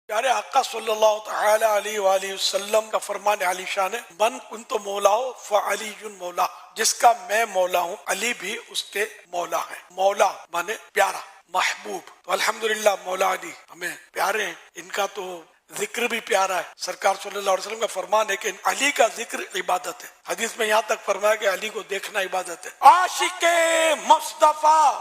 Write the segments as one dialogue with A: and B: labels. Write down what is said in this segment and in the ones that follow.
A: پیارے آقا صلی اللہ تعالی علیہ وآلہ وسلم کا فرمان علی شان ہے، من کنت مولاہ فعلی مولا، جس کا میں مولا ہوں علی بھی اس کے مولا ہے۔ مولا مانے پیارا، محبوب۔ تو الحمدللہ مولا علی ہمیں پیارے ہیں، ان کا تو ذکر بھی پیارا ہے۔ سرکار صلی اللہ علیہ وسلم کا فرمان ہے کہ علی کا ذکر عبادت ہے۔ حدیث میں یہاں تک فرمایا کہ علی کو دیکھنا عبادت ہے۔ عاشق مصطفیٰ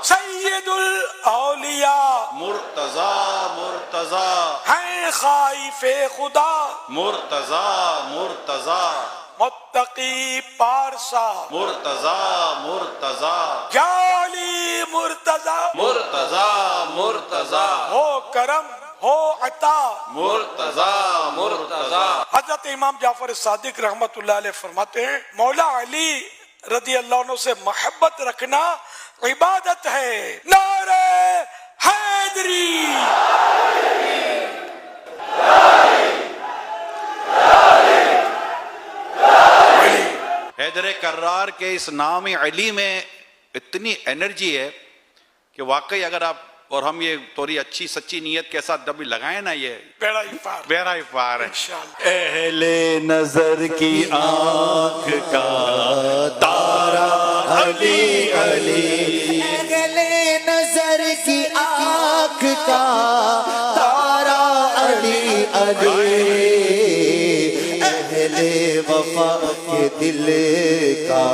A: سید الاولیاء
B: مرتضی مرتضی
A: ہیں خائف خدا،
B: مرتضی مرتضی
A: متقی پارسا،
B: مرتضی مرتضی
A: یا علی مرتضی،
B: مرتضی مرتضی
A: ہو کرم ہو عطا،
B: مرتضی مرتضی۔
A: حضرت امام جعفر صادق رحمت اللہ علیہ فرماتے ہیں مولا علی رضی اللہ عنہ سے محبت رکھنا عبادت ہے۔ نعرہ حیدری،
B: حیدر کرار کے اس نام علی میں اتنی انرجی ہے کہ واقعی اگر آپ اور ہم یہ تھوڑی اچھی سچی نیت کے ساتھ جب بھی لگائیں نا، یہ
A: بیڑا ہی پار
B: بیرا ہی پار ہے۔
A: انشاءاللہ۔
C: اہل نظر کی آنکھ کا تارا علی علی، اہل نظر کی آنکھ کا تارا علی علی، اہل وفا کے دل کا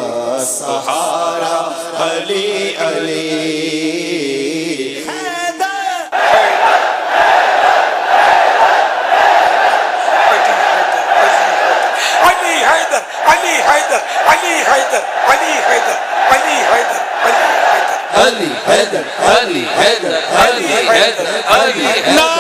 C: سہارا علی علی۔
A: علی حیدر علی حیدر علی حیدر علی حیدر علی حیدر
D: علی حیدر علی حیدر علی حیدر علی حیدر۔